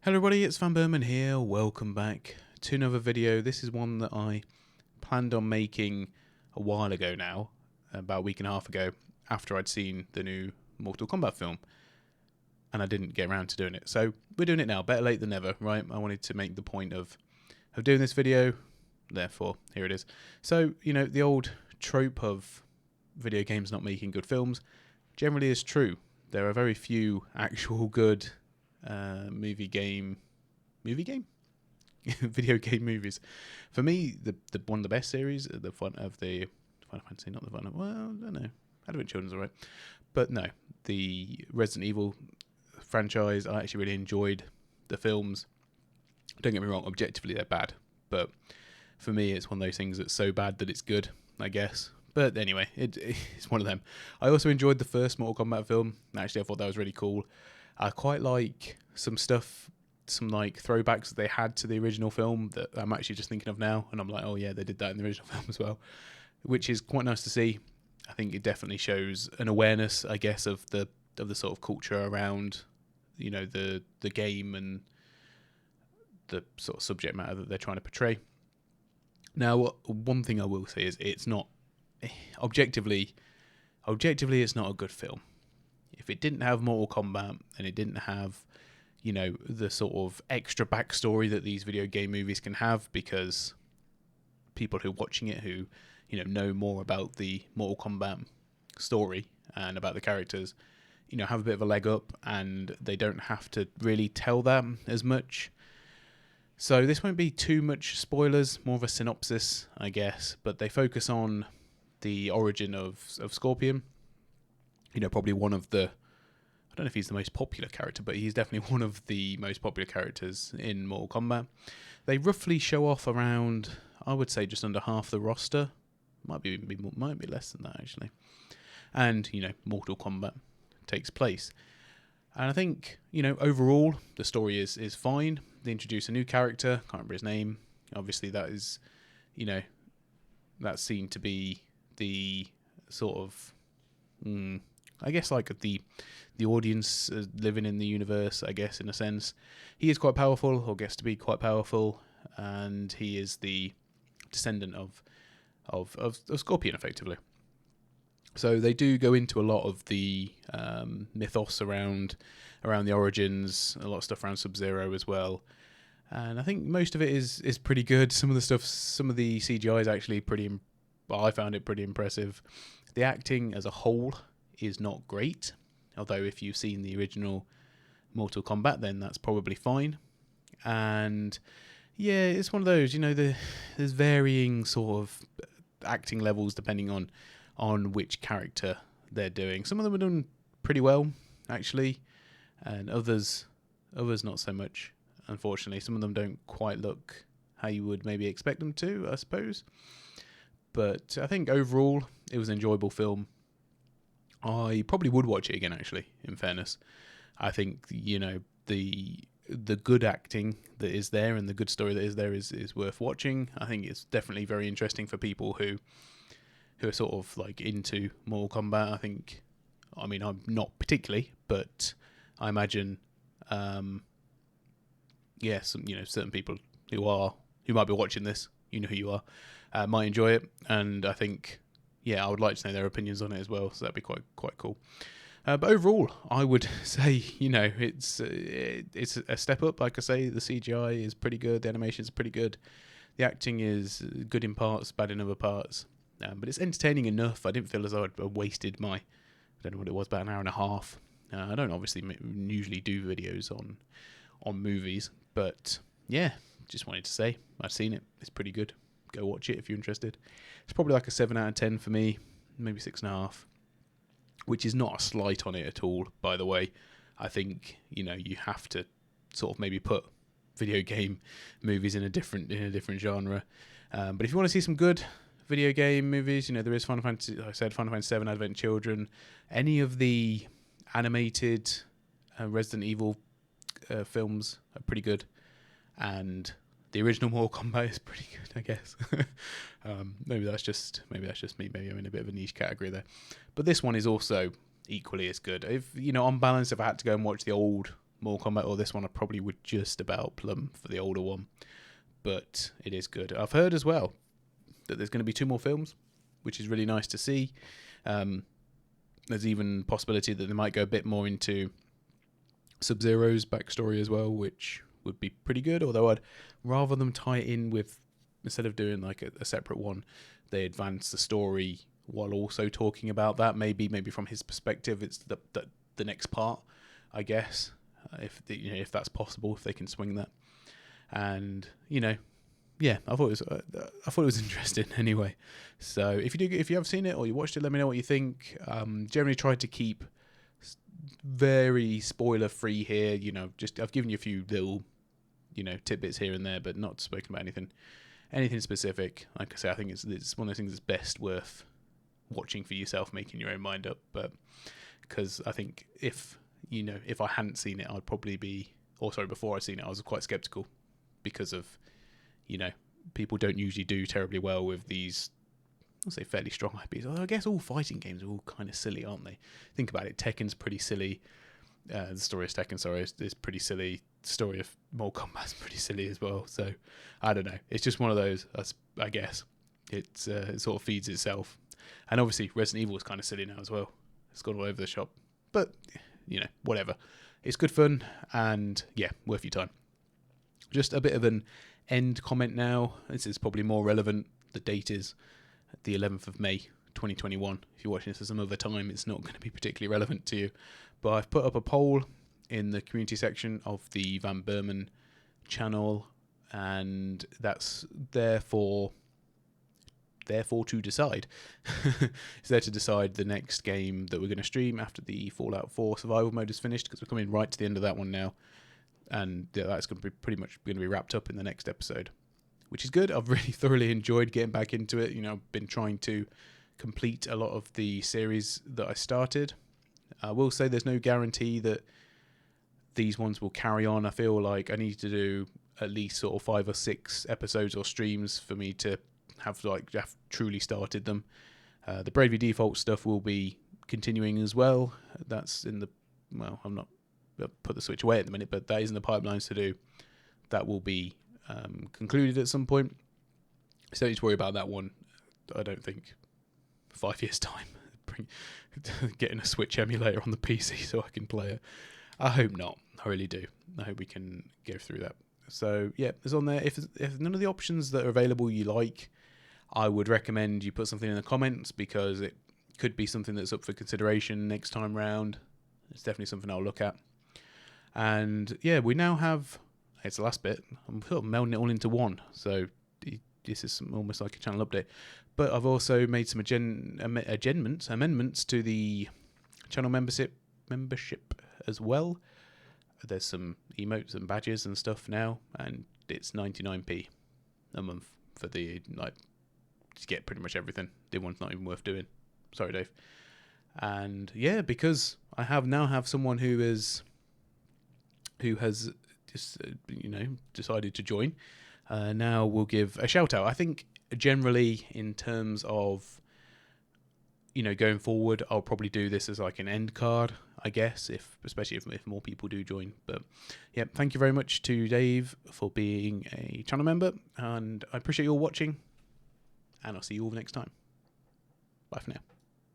Hello everybody, it's vanburman here. Welcome back to another video. This is one that I planned on making a while ago now, about a week and a half ago, after I'd seen the new Mortal Kombat film, and I didn't get around to doing it. So we're doing it now, better late than never, right? I wanted to make the point of doing this video, therefore here it is. So, you know, the old trope of video games not making good films generally is true. There are very few actual good video game movies. For me, the one of the best series, the Final Fantasy, not the Final. Well, I don't know. Advent Children's alright, but no, the Resident Evil franchise. I actually really enjoyed the films. Don't get me wrong, objectively they're bad, but for me, it's one of those things that's so bad that it's good, I guess. But anyway, it's one of them. I also enjoyed the first Mortal Kombat film. Actually, I thought that was really cool. I quite like some stuff, some like throwbacks that they had to the original film that I'm actually just thinking of now, and I'm like, oh yeah, they did that in the original film as well, which is quite nice to see. I think it definitely shows an awareness, I guess, of the sort of culture around, you know, the game and the sort of subject matter that they're trying to portray. Now, one thing I will say is it's not objectively, it's not a good film. If it didn't have Mortal Kombat and it didn't have, you know, the sort of extra backstory that these video game movies can have, because people who are watching it, who, you know more about the Mortal Kombat story and about the characters, you know, have a bit of a leg up, and they don't have to really tell them as much. So this won't be too much spoilers, more of a synopsis, I guess, but they focus on the origin of Scorpion. You know, probably one of the, I don't know if he's the most popular character, but he's definitely one of the most popular characters in Mortal Kombat. They roughly show off around, I would say, just under half the roster. Might be less than that, actually. And, you know, Mortal Kombat takes place. And I think, you know, overall, the story is fine. They introduce a new character, can't remember his name. Obviously, that is, you know, that's seen to be the sort of, I guess, like the audience living in the universe, I guess, in a sense. He is quite powerful, or gets to be quite powerful, and he is the descendant of Scorpion, effectively. So they do go into a lot of the mythos around the origins, a lot of stuff around Sub-Zero as well. And I think most of it is pretty good. Some of the CGI is actually I found it pretty impressive. The acting as a whole is not great, although if you've seen the original Mortal Kombat, then that's probably fine. And yeah, it's one of those, you know, there's varying sort of acting levels depending on which character they're doing. Some of them are done pretty well, actually, and others not so much, unfortunately. Some of them don't quite look how you would maybe expect them to, I suppose. But I think overall it was an enjoyable film. I probably would watch it again, actually, in fairness. I think, you know, the good acting that is there and the good story that is there is worth watching. I think it's definitely very interesting for people who are sort of like into Mortal Kombat. I think, I mean, I'm not particularly, but I imagine, certain people who might be watching this, you know who you are, might enjoy it. And I think, yeah, I would like to know their opinions on it as well, so that'd be quite cool. But overall, I would say, you know, it's a step up. Like I say, the CGI is pretty good, the animation is pretty good, the acting is good in parts, bad in other parts, but it's entertaining enough. I didn't feel as though I'd wasted my, I don't know what it was, about an hour and a half. I don't obviously usually do videos on movies, but yeah, just wanted to say I've seen it. It's pretty good. Go watch it if you're interested. It's probably like a 7 out of 10 for me, maybe 6.5, which is not a slight on it at all, by the way. I think, you know, you have to sort of maybe put video game movies in a different genre. But if you want to see some good video game movies, you know, there is Final Fantasy, like I said, Final Fantasy 7, Advent Children, any of the animated Resident Evil films are pretty good, and the original Mortal Kombat is pretty good, I guess. Maybe that's just me. Maybe I'm in a bit of a niche category there. But this one is also equally as good. If, you know, on balance, if I had to go and watch the old Mortal Kombat or this one, I probably would just about plumb for the older one. But it is good. I've heard as well that there's going to be 2 more films, which is really nice to see. There's even possibility that they might go a bit more into Sub-Zero's backstory as well, which would be pretty good. Although I'd rather them tie it in with, instead of doing like a separate one, they advance the story while also talking about that. Maybe from his perspective, it's the next part, I guess. If that's possible, if they can swing that. And yeah, I thought it was interesting anyway. So if you have seen it or you watched it, let me know what you think. Generally tried to keep very spoiler free here. Just I've given you a few little tidbits here and there, but not spoken about anything specific. Like I say, I think it's one of those things that's best worth watching for yourself, making your own mind up. But because I think if I hadn't seen it, I'd probably be, before I'd seen it, I was quite skeptical because of, people don't usually do terribly well with these, I'll say, fairly strong IPs. Although I guess all fighting games are all kind of silly, aren't they? Think about it. Tekken's pretty silly. The story of Tekken, is pretty silly. The story of Mortal Kombat's pretty silly as well. So I don't know. It's just one of those. I guess it sort of feeds itself. And obviously Resident Evil is kind of silly now as well. It's gone all over the shop. But whatever. It's good fun and yeah, worth your time. Just a bit of an end comment now. This is probably more relevant. The date is the 11th of May 2021. If you're watching this at some other time, it's not going to be particularly relevant to you. But I've put up a poll in the community section of the vanburman channel, and that's therefore to decide. It's there to decide the next game that we're going to stream after the Fallout 4 survival mode is finished, because we're coming right to the end of that one now. And that's going to be pretty much going to be wrapped up in the next episode, which is good. I've really thoroughly enjoyed getting back into it. I've been trying to complete a lot of the series that I started. I will say there's no guarantee that these ones will carry on. I feel like I need to do at least sort of 5 or 6 episodes or streams for me to have truly started them. The Bravely Default stuff will be continuing as well. That's in the, I'm not put the Switch away at the minute, but that is in the pipelines to do. That will be concluded at some point. So don't need to worry about that one. I don't think 5 years time getting a Switch emulator on the PC so I can play it. I hope not. I really do. I hope we can go through that. So yeah, it's on there. If none of the options that are available you like, I would recommend you put something in the comments, because it could be something that's up for consideration next time round. It's definitely something I'll look at. And yeah, we now have, it's the last bit, I'm sort of melding it all into one, so this is almost like a channel update. But I've also made some amendments to the channel membership as well. There's some emotes and badges and stuff now, and it's 99p a month for the, to get pretty much everything. The one's not even worth doing. Sorry, Dave. And yeah, because I now have someone who has just decided to join. Now we'll give a shout out. I think generally in terms of going forward, I'll probably do this as like an end card, I guess, especially if more people do join. But yeah, thank you very much to Dave for being a channel member, and I appreciate you all watching, and I'll see you all next time. Bye for now.